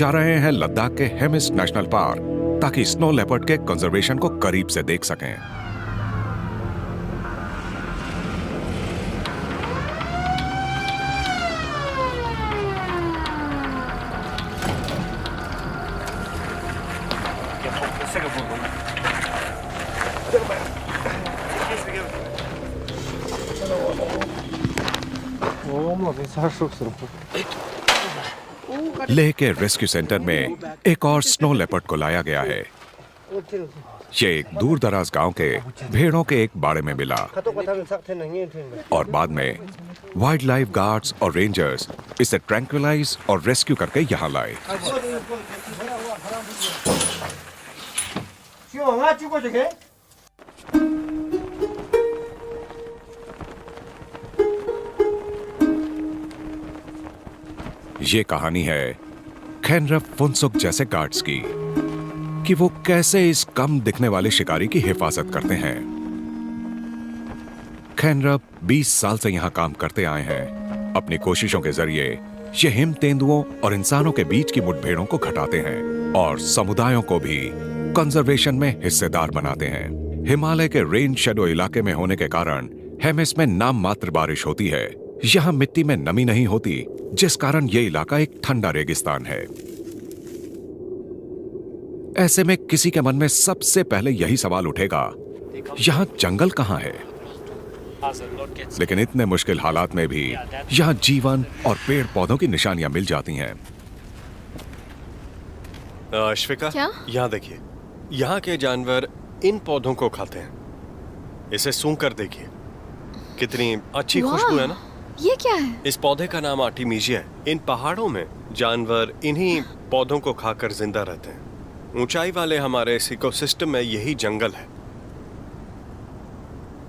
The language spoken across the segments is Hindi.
जा रहे हैं लद्दाख के हेमिस नेशनल पार्क ताकि स्नो लेपर्ड के कंजर्वेशन को करीब से देख सकें। लेह के रेस्क्यू सेंटर में एक और स्नो लेपर्ड को लाया गया है। ये एक दूर दराज गांव के भेड़ों के एक बाड़े में मिला और बाद में वाइल्ड लाइफ गार्ड्स और रेंजर्स इसे ट्रैंक्विलाइज और रेस्क्यू करके यहाँ लाए। ये कहानी है खैनरब फुनसुक जैसे गार्ड्स की कि वो कैसे इस कम दिखने वाले शिकारी की हिफाजत करते हैं। खैनरब 20 साल से यहां काम करते आए हैं। अपनी कोशिशों के जरिए ये हिम तेंदुओं और इंसानों के बीच की मुठभेड़ों को घटाते हैं और समुदायों को भी कंजर्वेशन में हिस्सेदार बनाते हैं। हिमालय के रेन शेडो इलाके में होने के कारण हेमिस में नाम मात्र बारिश होती है। यहाँ मिट्टी में नमी नहीं होती, जिस कारण यह इलाका एक ठंडा रेगिस्तान है। ऐसे में किसी के मन में सबसे पहले यही सवाल उठेगा, यहाँ जंगल कहाँ है? लेकिन इतने मुश्किल हालात में भी यहाँ जीवन और पेड़ पौधों की निशानियां मिल जाती हैं। अश्विका, यहाँ देखिए, यहाँ के जानवर इन पौधों को खाते हैं। इसे सूंघ कर देखिए, कितनी अच्छी खुशबू है ना। ये क्या है? इस पौधे का नाम आर्टिमीजिया है। इन पहाड़ों में जानवर इन्हीं पौधों को खाकर जिंदा रहते हैं। ऊंचाई वाले हमारे इस इकोसिस्टम में यही जंगल है।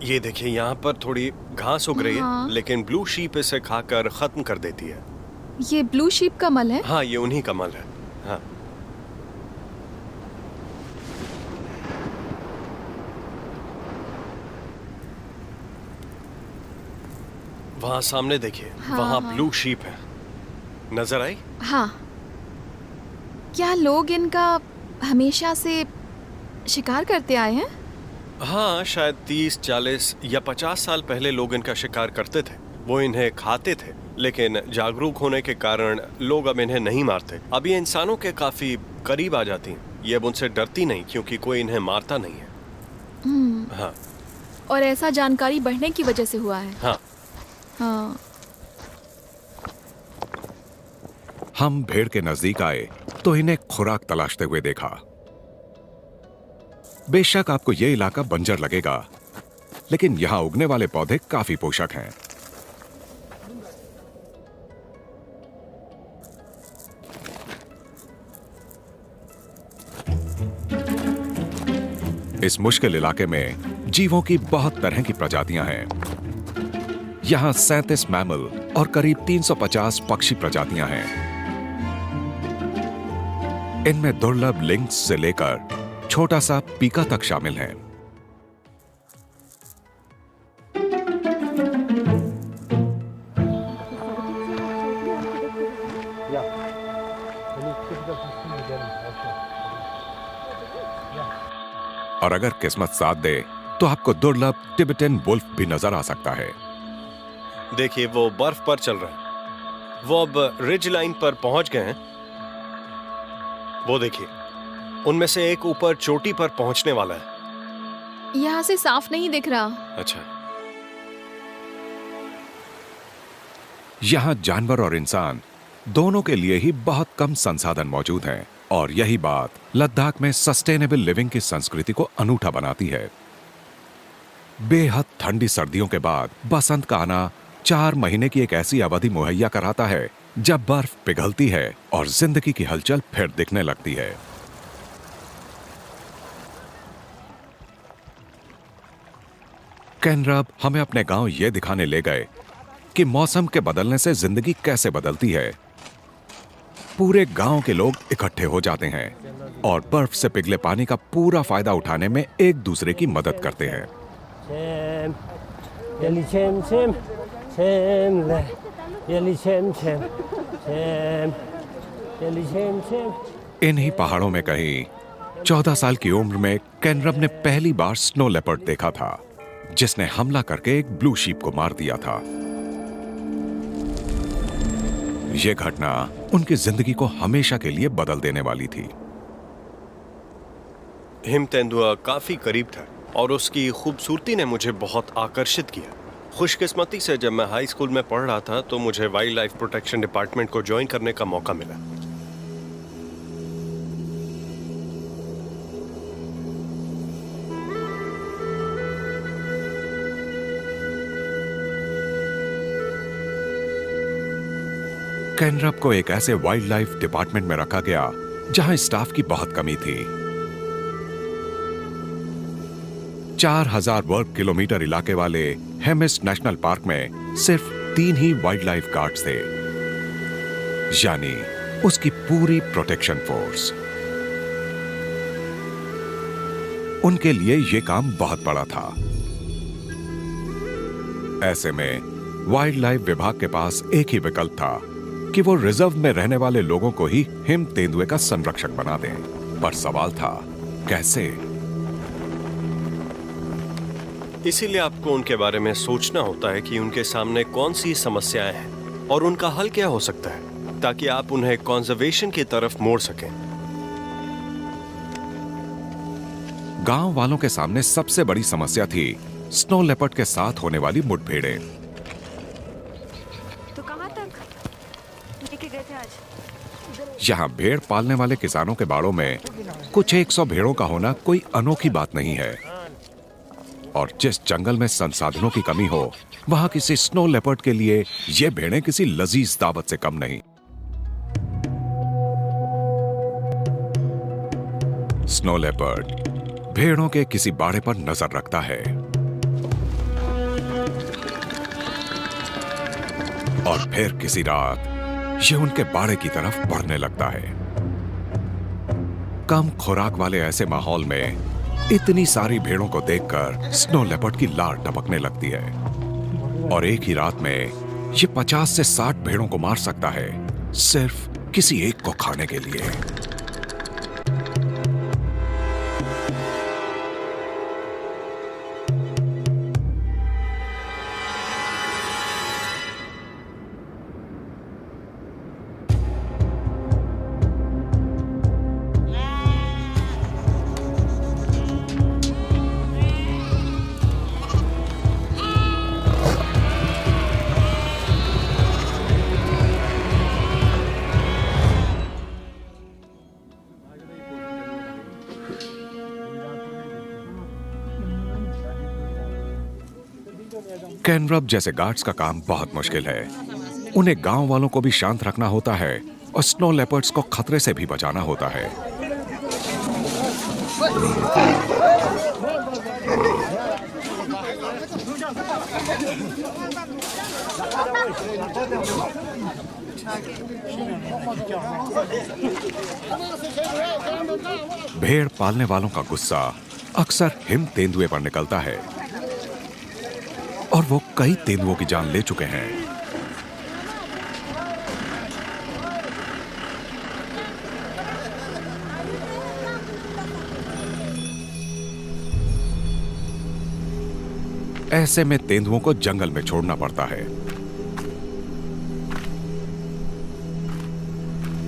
ये देखिए, यहाँ पर थोड़ी घास उग रही है, लेकिन ब्लू शीप इसे खाकर खत्म कर देती है। ये ब्लू शीप का मल है? हाँ, ये उन्हीं का मल है। हाँ, वहाँ सामने देखिए, वहाँ ब्लू शीप है। नजर आई? हाँ। क्या लोग इनका हमेशा से शिकार करते आए हैं? हाँ, शायद 30, 40 या 50 साल पहले लोग इनका शिकार करते थे। वो इन्हें खाते थे, लेकिन जागरूक होने के कारण लोग अब इन्हें नहीं मारते। अब ये इंसानों के काफी करीब आ जाती हैं। ये अब उनसे डरती नहीं, क्योंकि कोई इन्हें मारता नहीं है। हाँ। और ऐसा जानकारी बढ़ने की वजह से हुआ है। हाँ। हाँ। हम भेड़ के नजदीक आए तो इन्हें खुराक तलाशते हुए देखा। बेशक आपको यह इलाका बंजर लगेगा, लेकिन यहां उगने वाले पौधे काफी पोषक हैं। इस मुश्किल इलाके में जीवों की बहुत तरह की प्रजातियां हैं। यहां 37 मैमल और करीब 350 पक्षी प्रजातियां हैं। इनमें दुर्लभ लिंक्स से लेकर छोटा सा पीका तक शामिल हैं। और अगर किस्मत साथ दे तो आपको दुर्लभ टिबेटन वुल्फ भी नजर आ सकता है। देखिए, वो बर्फ पर चल रहे हैं। वो अब रिज लाइन पर पहुंच गए हैं। वो देखिए, उनमें से एक ऊपर चोटी पर पहुंचने वाला है। यहाँ से साफ नहीं दिख रहा। अच्छा। यहाँ जानवर और इंसान दोनों के लिए ही बहुत कम संसाधन मौजूद हैं, और यही बात लद्दाख में सस्टेनेबल लिविंग की संस्कृति को अनूठा बनाती है। बेहद ठंडी सर्दियों के बाद बसंत का आना 4 महीने की एक ऐसी अवधि मुहैया कराता है जब बर्फ पिघलती है और जिंदगी की हलचल फिर दिखने लगती है। खैनरब हमें अपने गांव ये दिखाने ले गए कि मौसम के बदलने से जिंदगी कैसे बदलती है। पूरे गांव के लोग इकट्ठे हो जाते हैं और बर्फ से पिघले पानी का पूरा फायदा उठाने में एक दूसरे की मदद करते हैं। इन्हीं पहाड़ों में कहीं 14 साल की उम्र में केनरब ने पहली बार स्नो लेपर्ड देखा था, जिसने हमला करके एक ब्लू शीप को मार दिया था। यह घटना उनकी जिंदगी को हमेशा के लिए बदल देने वाली थी। हिम तेंदुआ काफी करीब था और उसकी खूबसूरती ने मुझे बहुत आकर्षित किया। खुशकिस्मती से जब मैं हाई स्कूल में पढ़ रहा था तो मुझे वाइल्ड लाइफ प्रोटेक्शन डिपार्टमेंट को ज्वाइन करने का मौका मिला। केनरब को एक ऐसे वाइल्ड लाइफ डिपार्टमेंट में रखा गया जहां स्टाफ की बहुत कमी थी। 4000 वर्ग किलोमीटर इलाके वाले हेमिस नेशनल पार्क में सिर्फ 3 ही वाइल्ड लाइफ गार्ड्स थे, यानी उसकी पूरी प्रोटेक्शन फोर्स। उनके लिए यह काम बहुत बड़ा था। ऐसे में वाइल्ड लाइफ विभाग के पास एक ही विकल्प था कि वो रिजर्व में रहने वाले लोगों को ही हिम तेंदुए का संरक्षक बना दें। पर सवाल था, कैसे? इसीलिए आपको उनके बारे में सोचना होता है कि उनके सामने कौन सी समस्याएं हैं और उनका हल क्या हो सकता है, ताकि आप उन्हें कंजर्वेशन की तरफ मोड़ सकें। गांव वालों के सामने सबसे बड़ी समस्या थी स्नो लेपर्ड के साथ होने वाली मुठभेड़ें। तो कहाँ तक लेके गए थे आज? यहाँ भेड़ पालने वाले किसानों के बाड़ों में कुछ 100 भेड़ों का होना कोई अनोखी बात नहीं है, और जिस जंगल में संसाधनों की कमी हो वहां किसी स्नो लेपर्ड के लिए ये भेड़ें किसी लजीज दावत से कम नहीं। स्नो लेपर्ड भेड़ों के किसी बाड़े पर नजर रखता है और फिर किसी रात ये उनके बाड़े की तरफ बढ़ने लगता है। कम खुराक वाले ऐसे माहौल में इतनी सारी भेड़ों को देखकर स्नो लेपर्ड की लार टपकने लगती है, और एक ही रात में ये 50 से 60 भेड़ों को मार सकता है, सिर्फ किसी एक को खाने के लिए। केनरब जैसे गार्ड्स का काम बहुत मुश्किल है। उन्हें गांव वालों को भी शांत रखना होता है और स्नो लेपर्ड्स को खतरे से भी बचाना होता है। भेड़ पालने वालों का गुस्सा अक्सर हिम तेंदुए पर निकलता है, और वो कई तेंदुओं की जान ले चुके हैं। ऐसे में तेंदुओं को जंगल में छोड़ना पड़ता है।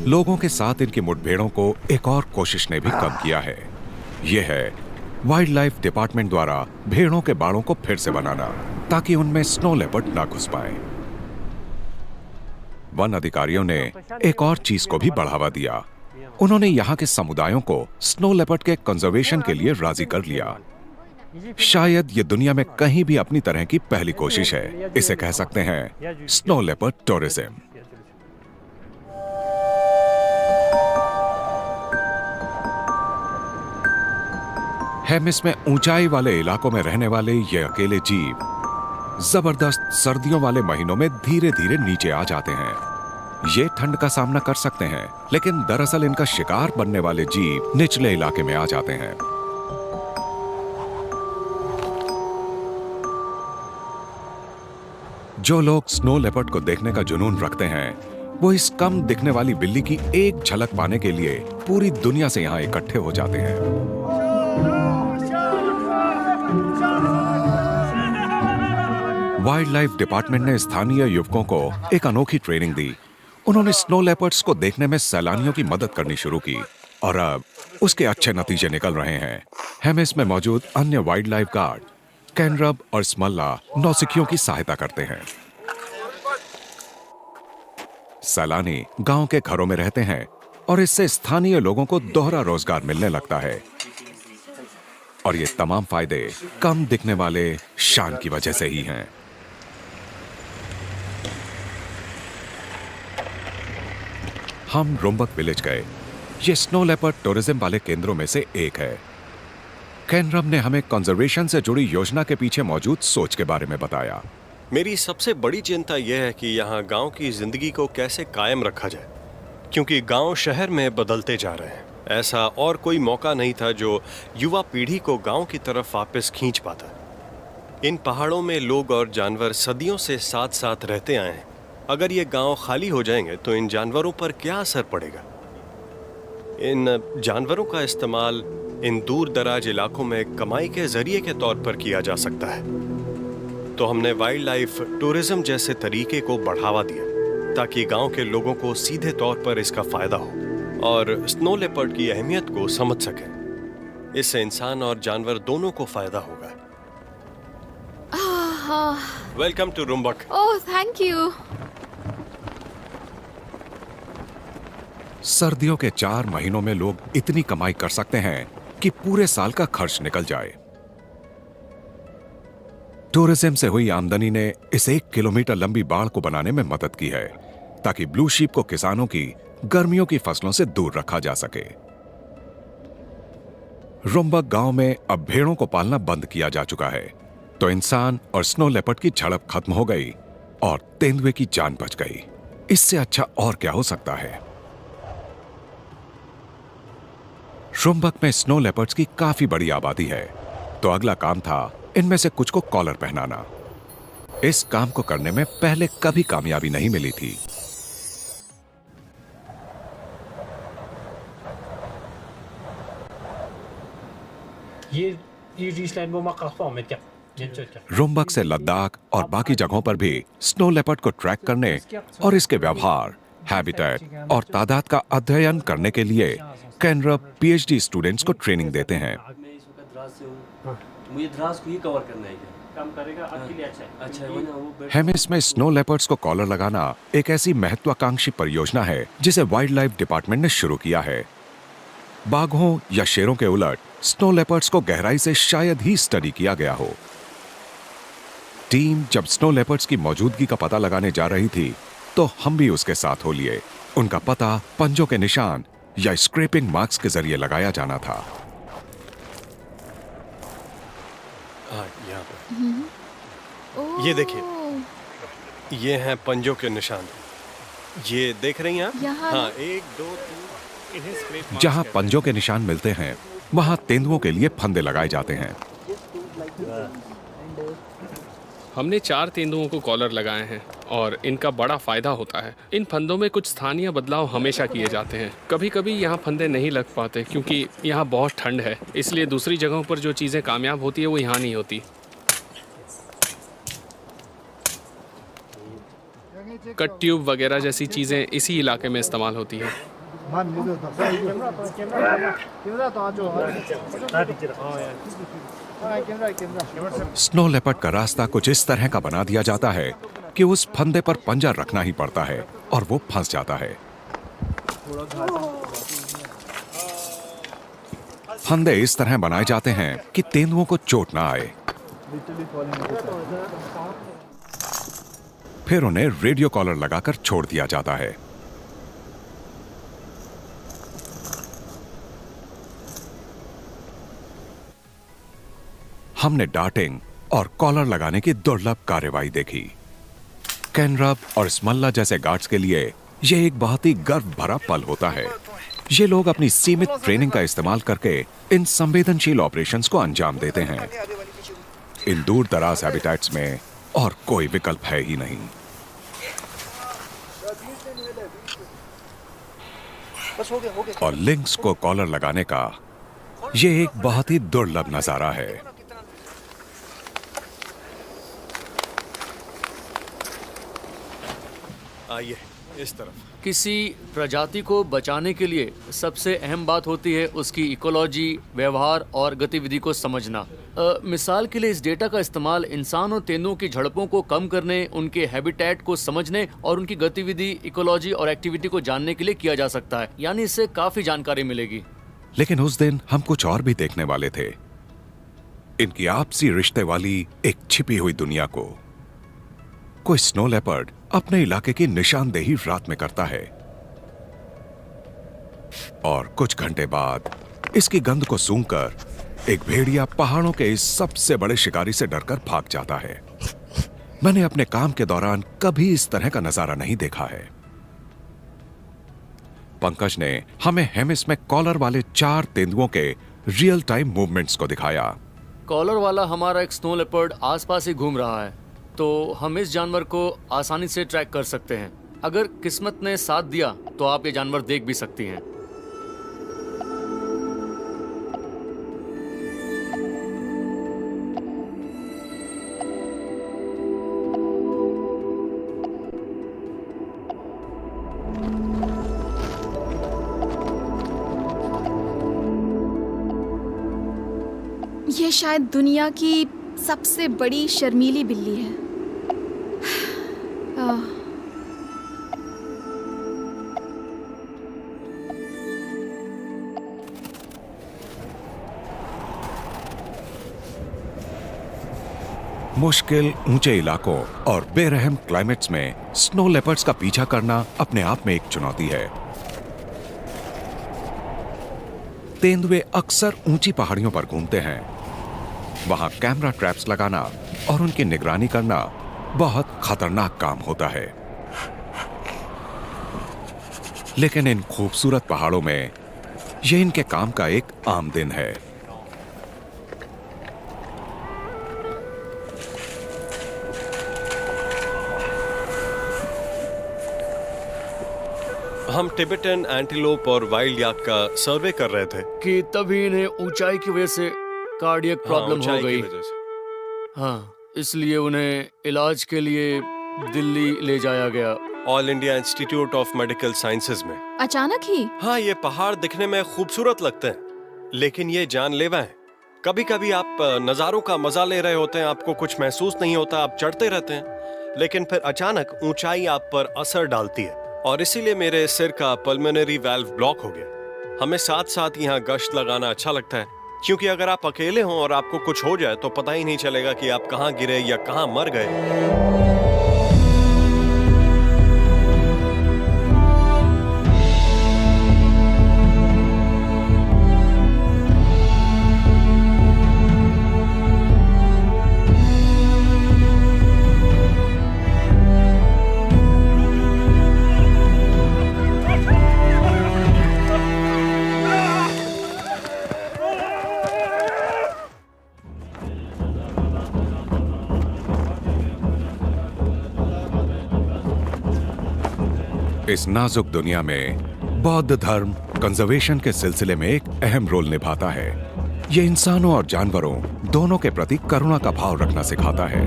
लोगों के साथ इनकी मुठभेड़ों को एक और कोशिश ने भी कम किया है। यह है वाइल्ड लाइफ डिपार्टमेंट द्वारा भेड़ों के बाड़ों को फिर से बनाना, ताकि उनमें स्नो लेपर्ड ना घुस पाए। वन अधिकारियों ने एक और चीज को भी बढ़ावा दिया। उन्होंने यहाँ के समुदायों को स्नो लेपर्ड के कंजर्वेशन के लिए राजी कर लिया। शायद ये दुनिया में कहीं भी अपनी तरह की पहली कोशिश है। इसे कह सकते हैं स्नो लेपर्ड टूरिज्म। हेमिस में ऊंचाई वाले इलाकों में रहने वाले ये अकेले जीव जबरदस्त सर्दियों वाले महीनों में धीरे धीरे नीचे आ जाते हैं। ये ठंड का सामना कर सकते हैं, लेकिन दरअसल इनका शिकार बनने वाले जीव निचले इलाके में आ जाते हैं। जो लोग स्नो लेपर्ड को देखने का जुनून रखते हैं वो इस कम दिखने वाली बिल्ली की एक झलक पाने के लिए पूरी दुनिया से यहाँ इकट्ठे हो जाते हैं। वाइल्ड लाइफ डिपार्टमेंट ने स्थानीय युवकों को एक अनोखी ट्रेनिंग दी। उन्होंने स्नो लेपर्ड्स को देखने में सैलानियों की मदद करनी शुरू की और अब उसके अच्छे नतीजे निकल रहे हैं। हेमिस में मौजूद अन्य वाइल्ड लाइफ गार्ड कैनरब और स्मल्ला नौसिखियों की सहायता करते हैं। सैलानी गांव के घरों में रहते हैं और इससे स्थानीय लोगों को दोहरा रोजगार मिलने लगता है। और ये तमाम फायदे कम दिखने वाले शान की वजह से ही हैं। हम रुम्बक विलेज गए। ये स्नो लेपर्ड टूरिज्म वाले केंद्रों में से एक है। कैनरब ने हमें कंजर्वेशन से जुड़ी योजना के पीछे मौजूद सोच के बारे में बताया। मेरी सबसे बड़ी चिंता यह है कि यहाँ गांव की जिंदगी को कैसे कायम रखा जाए, क्योंकि गांव शहर में बदलते जा रहे हैं। ऐसा और कोई मौका नहीं था जो युवा पीढ़ी को गांव की तरफ वापस खींच पाता। इन पहाड़ों में लोग और जानवर सदियों से साथ साथ रहते आए हैं। अगर ये गांव खाली हो जाएंगे तो इन जानवरों पर क्या असर पड़ेगा? इन जानवरों का इस्तेमाल इन दूर दराज इलाकों में कमाई के जरिए के तौर पर किया जा सकता है। तो हमने वाइल्ड लाइफ टूरिज्म जैसे तरीके को बढ़ावा दिया ताकि गांव के लोगों को सीधे तौर पर इसका फायदा हो और स्नो लेपर्ड की अहमियत को समझ सकें। इससे इंसान और जानवर दोनों को फायदा होगा। Welcome to Rumbak. Oh, thank you. सर्दियों के 4 महीनों में लोग इतनी कमाई कर सकते हैं कि पूरे साल का खर्च निकल जाए। टूरिज्म से हुई आमदनी ने इस 1 किलोमीटर लंबी बाड़ को बनाने में मदद की है ताकि ब्लू शीप को किसानों की गर्मियों की फसलों से दूर रखा जा सके। रुम्बक गांव में अब भेड़ों को पालना बंद किया जा चुका है, तो इंसान और स्नो लेपर्ड की झड़प खत्म हो गई और तेंदुए की जान बच गई। इससे अच्छा और क्या हो सकता है? रुम्बक में स्नो लेपर्ड्स की काफी बड़ी आबादी है, तो अगला काम था इनमें से कुछ को कॉलर पहनाना। इस काम को करने में पहले कभी कामयाबी नहीं मिली थी। रुम्बक से लद्दाख और बाकी जगहों पर भी स्नो लेपर्ड को ट्रैक करने और इसके व्यवहार, हैबिटेट और तादाद का अध्ययन करने के लिए कैनरब पीएचडी स्टूडेंट्स को ट्रेनिंग देते हैं। मुझे द्रास को ही कवर करना है, काम करेगा आपके लिए अच्छा है। हेमिस में स्नो लेपर्ड्स को कॉलर लगाना एक ऐसी महत्वाकांक्षी परियोजना है जिसे वाइल्ड लाइफ डिपार्टमेंट ने शुरू किया है। बाघों या शेरों के उलट स्नो लेपर्ड्स को गहराई से शायद ही स्टडी किया गया हो। टीम जब स्नो लेपर्ड्स की मौजूदगी का पता लगाने जा रही थी तो हम भी उसके साथ हो लिए। उनका पता पंजों के निशान या स्क्रैपिंग मार्क्स के जरिए लगाया जाना था। यहाँ पर ये देखिए, ये हैं पंजों के निशान। ये देख रही हैं आप? हाँ, 1 2 3 जहां पंजों के निशान मिलते हैं वहां तेंदुओं के लिए फंदे लगाए जाते हैं। हमने 4 तेंदुओं को कॉलर लगाए हैं और इनका बड़ा फायदा होता है। इन फंदों में कुछ स्थानीय बदलाव हमेशा किए जाते हैं। कभी कभी यहाँ फंदे नहीं लग पाते क्योंकि यहाँ बहुत ठंड है, इसलिए दूसरी जगहों पर जो चीज़ें कामयाब होती है वो यहाँ नहीं होती। कट ट्यूब वगैरह जैसी चीज़ें इसी इलाके में इस्तेमाल होती हैं। स्नो लेपर्ड का रास्ता कुछ इस तरह का बना दिया जाता है कि उस फंदे पर पंजा रखना ही पड़ता है और वो फंस जाता है। फंदे इस तरह बनाए जाते हैं कि तेंदुओं को चोट ना आए। फिर उन्हें रेडियो कॉलर लगाकर छोड़ दिया जाता है। हमने डार्टिंग और कॉलर लगाने की दुर्लभ कार्यवाही देखी। कैनरब और स्मल्ला जैसे गार्ड्स के लिए यह एक बहुत ही गर्व भरा पल होता है। ये लोग अपनी सीमित ट्रेनिंग का इस्तेमाल करके इन संवेदनशील ऑपरेशंस को अंजाम देते हैं। इन दूर दराज हैबिटेट्स में और कोई विकल्प है ही नहीं। और लिंक्स को कॉलर लगाने का ये एक बहुत ही दुर्लभ नजारा है। आइए इस तरफ। किसी प्रजाति को बचाने के लिए सबसे अहम बात होती है उसकी इकोलॉजी, व्यवहार और गतिविधि को समझना। मिसाल के लिए इस डेटा का इस्तेमाल इंसान और तेंदुओं की झड़पों को कम करने, उनके हैबिटेट को समझने और उनकी गतिविधि, इकोलॉजी और एक्टिविटी को जानने के लिए किया जा सकता है। यानी इससे काफी जानकारी मिलेगी। लेकिन उस दिन हम कुछ और भी देखने वाले थे, इनकी आपसी रिश्ते वाली एक छिपी हुई दुनिया को। कोई स्नो लेपर्ड अपने इलाके की निशानदेही रात में करता है और कुछ घंटे बाद इसकी गंध को सूंघकर एक भेड़िया पहाड़ों के इस सबसे बड़े शिकारी से डरकर भाग जाता है। मैंने अपने काम के दौरान कभी इस तरह का नजारा नहीं देखा है। पंकज ने हमें हेमिस में कॉलर वाले 4 तेंदुओं के रियल टाइम मूवमेंट्स को दिखाया। कॉलर वाला हमारा एक स्नो लेपर्ड आसपास ही घूम रहा है, तो हम इस जानवर को आसानी से ट्रैक कर सकते हैं। अगर किस्मत ने साथ दिया तो आप ये जानवर देख भी सकती हैं। ये शायद दुनिया की सबसे बड़ी शर्मीली बिल्ली है। मुश्किल ऊंचे इलाकों और बेरहम क्लाइमेट्स में स्नो लेपर्ड्स का पीछा करना अपने आप में एक चुनौती है। तेंदुए अक्सर ऊंची पहाड़ियों पर घूमते हैं। वहां कैमरा ट्रैप्स लगाना और उनकी निगरानी करना बहुत खतरनाक काम होता है। लेकिन इन खूबसूरत पहाड़ों में यह इनके काम का एक आम दिन है। हम टिबेटन एंटीलोप और वाइल्ड याक का सर्वे कर रहे थे कि तभी इन्हें ऊंचाई की वजह से कार्डियक प्रॉब्लम हो गई। हाँ, इसलिए उन्हें इलाज के लिए दिल्ली ले जाया गया। All India institute of medical sciences में। अचानक ही? हाँ, ये पहाड़ दिखने में खूबसूरत लगते हैं, लेकिन ये जानलेवा हैं। कभी कभी आप नज़ारों का मजा ले रहे होते हैं, आपको कुछ महसूस नहीं होता, आप चढ़ते रहते हैं, लेकिन फिर अचानक ऊंचाई आप पर असर डालती है और इसीलिए मेरे सिर का पल्मोनरी वाल्व ब्लॉक हो गया। हमें साथ साथ यहाँ गश्त लगाना अच्छा लगता है, क्योंकि अगर आप अकेले हों और आपको कुछ हो जाए तो पता ही नहीं चलेगा कि आप कहाँ गिरे या कहाँ मर गए। इस नाजुक दुनिया में बौद्ध धर्म कंजर्वेशन के सिलसिले में एक अहम रोल निभाता है। ये इंसानों और जानवरों दोनों के प्रति करुणा का भाव रखना सिखाता है।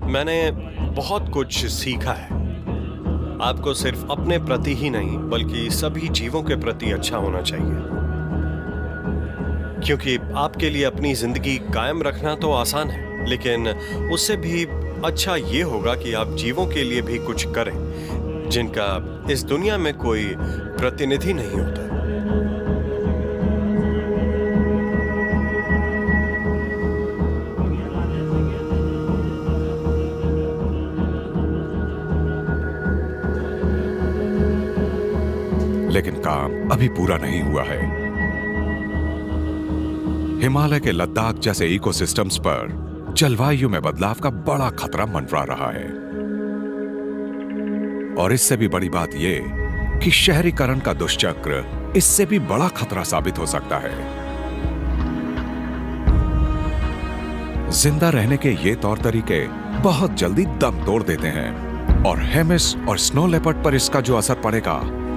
मैंने बहुत कुछ सीखा है। आपको सिर्फ अपने प्रति ही नहीं बल्कि सभी जीवों के प्रति अच्छा होना चाहिए, क्योंकि आपके लिए अपनी जिंदगी कायम रखना तो आसान है, लेकिन उससे भी अच्छा ये होगा कि आप जीवों के लिए भी कुछ करें जिनका इस दुनिया में कोई प्रतिनिधि नहीं होता। लेकिन काम अभी पूरा नहीं हुआ है। हिमालय के लद्दाख जैसे इकोसिस्टम्स पर जलवायु में बदलाव का बड़ा खतरा मंडरा रहा है। और इससे भी बड़ी बात यह कि शहरीकरण का दुष्चक्र इससे भी बड़ा खतरा साबित हो सकता है। जिंदा रहने के ये तौर तरीके बहुत जल्दी दम तोड़ देते हैं और हेमिस और स्नो लेपर्ड पर इसका जो असर पड़ेगा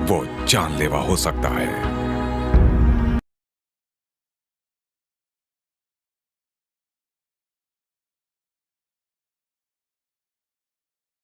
वो जानलेवा हो सकता है।